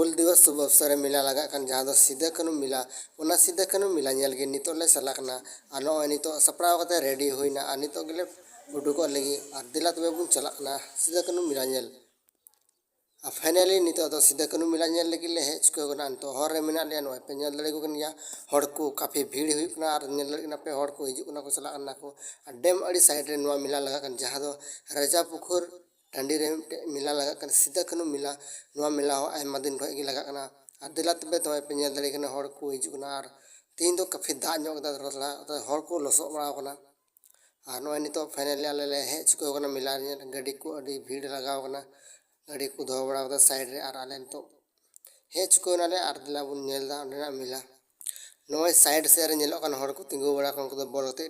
हुल दिवस शुभ अवसर मेला लगा जहाँ दो सिदा कानू मेला ओना सिदा कानू मेला नेल गे नितो ले सलाकना आ नॉय नितो सप्राव कते रेडी होइना आ नितो गेले उडुको लगी आ दिला तबे बुन चलाकना सिदा कानू मेला नेल आ फाइनली नितो दो सिदा कानू मेला नेल लगी ले हेच को गना तो हर रे मेना ले नॉय पे नेल लगे को गनिया हड़ को काफी भीड़ हुइकना आ नेल लगे पे हड़ को हिजुकना को चलाकना को आ डेम अड़ी साइड रे नॉय मेला लगा जहाँ दो राजा पुखुर टांडी रे मेला लगा सिदा कानू मेला नवा मेला हो आयमा दिन खय गे लगा आ दिला तबे तो पे नेल दरे कना हड़ को हिजुकना आर तीन दो काफी दा ᱧᱚᱜ दा रसला हड़ को लसो बड़ा कना आ नय नितो फाइनली आले ले हेच को कना मेला रे गाड़ी को अडी भीड़ लगाव कना गाड़ी को धो बड़ा दा साइड रे आर आले नितो हेच को नाले आर दिला बुन नेल दा ओना मेला नय साइड से रे नेलो कना हड़ को तिंगु बड़ा कन को बोलते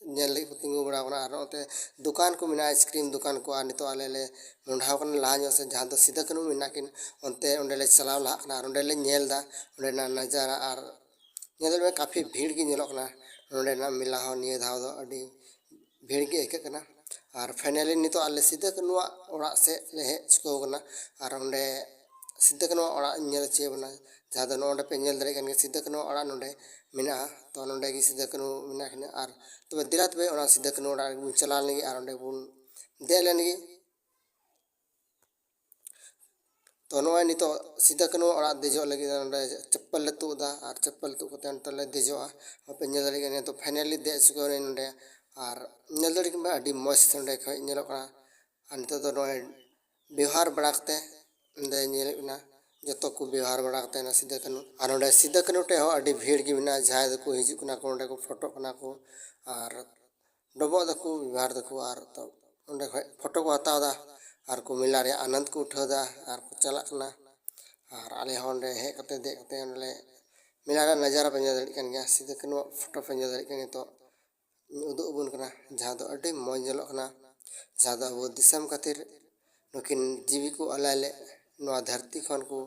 नेल लगी तिंगु बड़ा कना आर ओते दुकान को मिना आइसक्रीम दुकान को आ नितो आले ले नोंढाव कना लाहा से जहाँ दो सिदा कानू मिना किन ओनते ओंडे ले चलाव लाहा कना ओंडे ले नेल दा ओंडे ना नजारा आर नेल में काफी भीड़ गी नेलो कना ओंडे ना मेला हो निये धाव दो अडी भीड़ गी एके कना आर फाइनली नितो आले सिदा कानू ओड़ा से ले हेच को कना आर ओंडे सिदा कानू ओड़ा नेल चे बना जहाँ दो नोंडे पे नेल दरे कन सिदा कानू ओड़ा नोंडे मिना तो नोंडे गी सिदा कानू मिना किना आर तबे दिला तबे ओड़ा सिदा कानू ओड़ा बुन चला लगी आर ओंडे बुन दे लेनगी तो नॉय नितो सिदा कानू ओड़ा देजो लगी ओंडे चप्पल ले तुदा आर चप्पल तु कते ओंते ले देजोआ पे नेल दरे कन तो फाइनली दे चुको ने नोंडे आर नेल दरे कन अडी मस्त ओंडे खय नेलो कना आर नितो तो नॉय व्यवहार बड़ा कते ओंडे नेल ना जतो को व्यवहार बड़ा कते ना सिदा कानू आर ओंडे सिदा कानू टे हो अडी भीड़ गी बिना जाय को हिजु कना को ओंडे को फोटो कना को आर डबो दको व्यवहार दको आर तो ओंडे खय फोटो को हताव दा आर को मेला रे आनंद को उठाव दा आर को चलाकना आर आले होंडे हे कते दे कते ओंडे मेला रे नजारा पे नेल कन गया सिदा कानू फोटो पे नेल कन तो उदु बुन कना जहाँ दो अडी मौज नेलो कना जहाँ दो वो दिसम खातिर नुकिन जीवी को अलाले नवा धरती खन को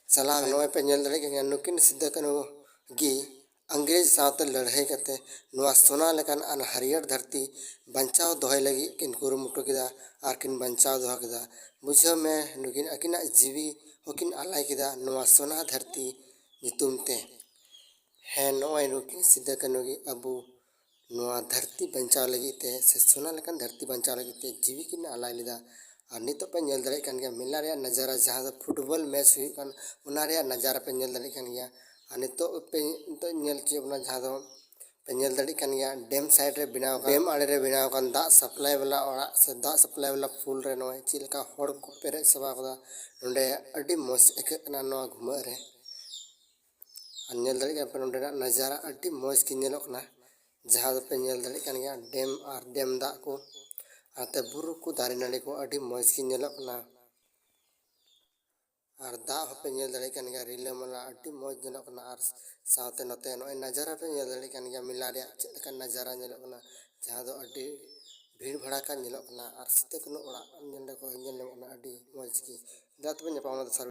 चला नय पे नेल दरे कन नुकिन सिदा कानू गी अंग्रेज साथ लड़ाई करते नवा सोना लेकान अन हरियर धरती बचाव दोहय लगी किन कुरुमुटु किदा आर किन बचाव दोह किदा बुझो में नुकिन अकिना जीवी होकिन आलाय किदा नवा सोना धरती नितुमते है नय नुकिन सिदा कानू गी अबु नवा धरती बचाव लगी ते से सोना लेकान धरती बचाव लगी ते जीवी किन आलाय लिदा आर नितो पे नेल दरे कन गया मेला रे नजारा जहाँ दो फुटबॉल मैच हुई कन उना रे नजारा पे नेल दरे कन गया आ नितो पे तो नेल चे बना जहाँ दो पे नेल दरे कन गया डैम साइड रे बनाव डैम आड़े रे बनाव कन दा सप्लाई वाला ओड़ा से दा सप्लाई वाला फुल रे नय चिलका हड़ को पेरे सभा कदा नोंडे अडी मस्त एके कना नवा घुमा रे आ नेल दरे कन पे नोंडे नजारा अडी मस्त की नेलो कना जहाँ दो पे नेल दरे कन गया डैम आर डैम दा को आते बुरु को दारे नाड़ी को अडी मस्त की नेलो कना आर दा पे नेल दरे कन गया रिले मला अडी मस्त नेलो कना आर साथे नते नय नजारा पे नेल दरे कन गया मेला रे चेका नजारा नेलो कना जहाँ दो अडी भीड़ भड़ा का नेलो कना आर सिदा कानू ओड़ा नेल को नेल कना अडी मस्त की दात पे नेपावना